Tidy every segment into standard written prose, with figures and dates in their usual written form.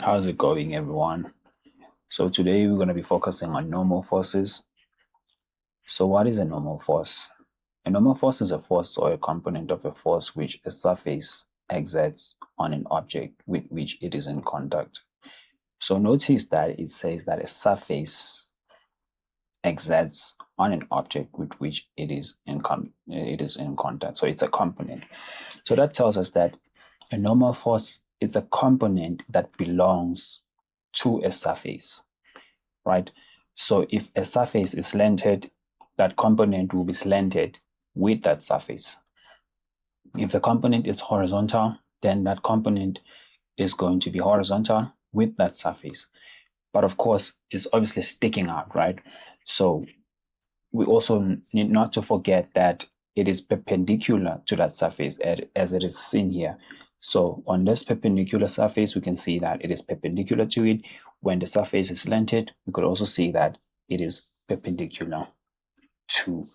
How's it going, everyone? So today we're going to be focusing on normal forces. So what is a normal force? A normal force is a force or a component of a force which a surface exerts on an object with which it is in contact. So notice that it says that a surface exerts on an object with which it is in contact. So it's a component. So that tells us that a normal force is a component that belongs to a surface, right? So if a surface is slanted, that component will be slanted with that surface. If the component is horizontal, then that component is going to be horizontal with that surface. But of course, it's obviously sticking out, right? So we also need not to forget that it is perpendicular to that surface as it is seen here. So on this perpendicular surface, we can see that it is perpendicular to it. When the surface is slanted, we could also see that it is perpendicular to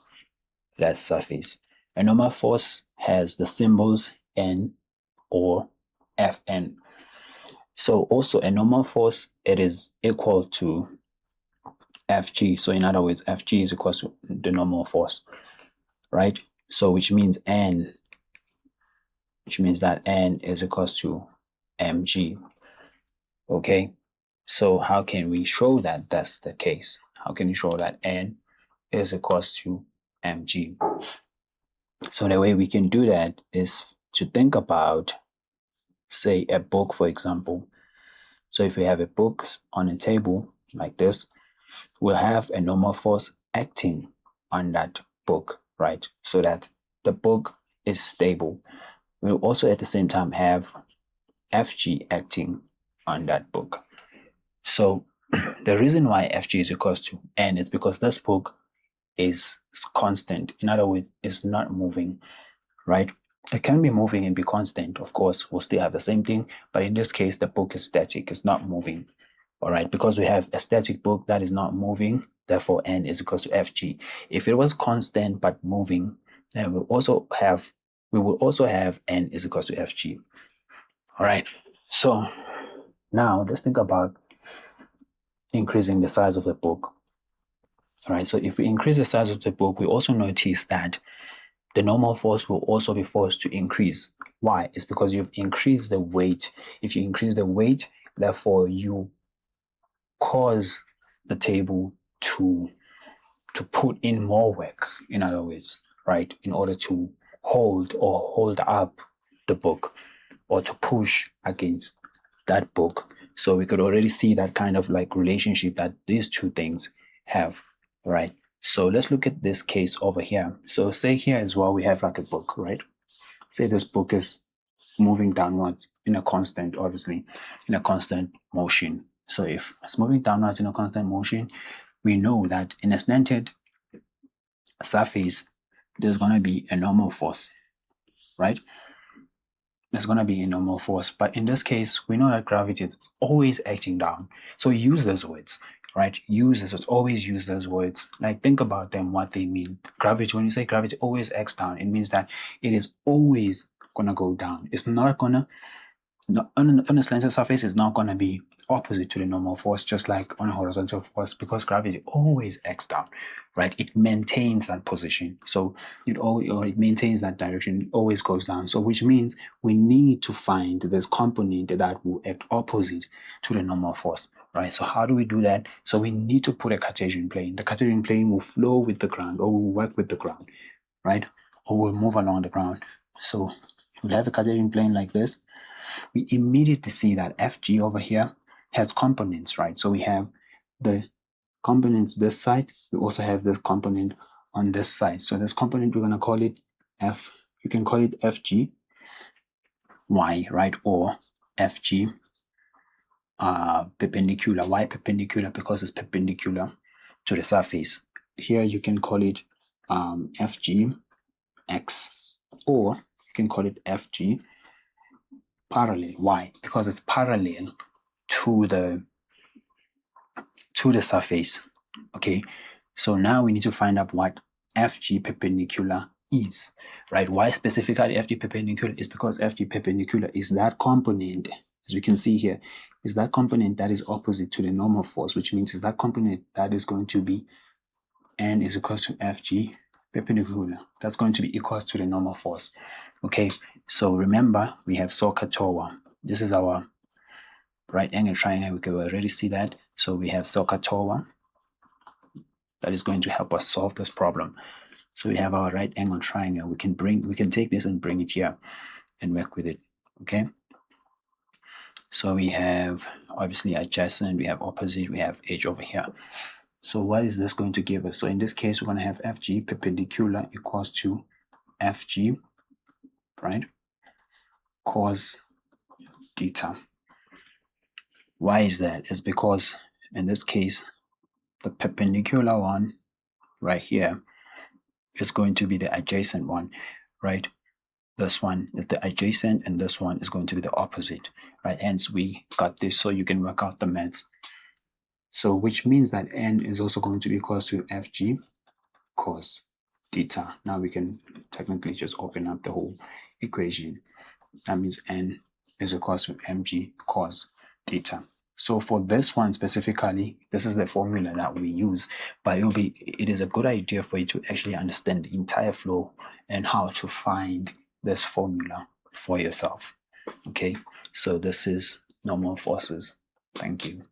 that surface. A normal force has the symbols N or Fn. So also a normal force, it is equal to Fg. So in other words, Fg is equal to the normal force, right? So which means that N is equals to mg. Okay, so how can we show that that's the case? How can we show that N is equals to mg? So the way we can do that is to think about, say, a book, for example. So if we have a book on a table like this, we'll have a normal force acting on that book, right? So that the book is stable. We'll also at the same time have Fg acting on that book. So the reason why Fg is equals to N is because this book is constant. In other words, it's not moving, right? It can be moving and be constant. Of course, we'll still have the same thing, but in this case, the book is static. It's not moving. All right, because we have a static book that is not moving, therefore N is equal to Fg. If it was constant but moving, then we will also have N is equal to Fg. All right, so now let's think about increasing the size of the book. All right, so if we increase the size of the book, we also notice that the normal force will also be forced to increase. Why? It's because you've increased the weight. If you increase the weight, therefore you cause the table to put in more work, in other words, right, in order to hold up the book or to push against that book. So we could already see that kind of like relationship that these two things have, right? So let's look at this case over here. So say here as well, we have like a book, right? Say this book is moving downwards in a constant, obviously, in a constant motion. So if it's moving downwards in a constant motion, we know that in a slanted surface, there's going to be a normal force, right? There's going to be a normal force. But in this case, we know that gravity is always acting down. So use those words, right? Always use those words. Like think about them, what they mean. Gravity, when you say gravity always acts down, it means that it is always going to go down. It's not going to, on a slanted surface, it's not going to be opposite to the normal force, just like on a horizontal force, because gravity always acts down, right? It maintains that position. So it maintains that direction, it always goes down. So which means we need to find this component that will act opposite to the normal force, right? So how do we do that? So we need to put a Cartesian plane. The Cartesian plane will flow with the ground or will work with the ground, right? Or will move along the ground. So we'll have a Cartesian plane like this. We immediately see that Fg over here has components, right? So we have the component this side. We also have this component on this side. So this component, we're going to call it F. You can call it Fg y, right? Or Fg perpendicular. Why perpendicular? Because it's perpendicular to the surface. Here you can call it Fg x, or you can call it Fg parallel. Why? Because it's parallel to the surface. Okay, so now we need to find out what Fg perpendicular is, right? Why specifically Fg perpendicular is because Fg perpendicular is that component as we can see here, is that component that is opposite to the normal force, which means is that component that is going to be N is equal to Fg perpendicular. That's going to be equal to the normal force. Okay, so remember we have SOHCAHTOA. This is our right angle triangle. We can already see that. So we have SOHCAHTOA that is going to help us solve this problem. So we have our right angle triangle. We can take this and bring it here and work with it. Okay. So we have obviously adjacent, we have opposite, we have edge over here. So what is this going to give us? So in this case, we're going to have Fg perpendicular equals to Fg, right, cos theta. Why is that? It's because in this case, the perpendicular one right here is going to be the adjacent one, right? This one is the adjacent and this one is going to be the opposite, right? Hence we got this so you can work out the maths. So which means that N is also going to be equal to Fg cos theta. Now we can technically just open up the whole equation. That means N is equal to Mg cos theta. So for this one specifically, this is the formula that we use, but it is a good idea for you to actually understand the entire flow and how to find this formula for yourself. Okay, so this is normal forces. Thank you.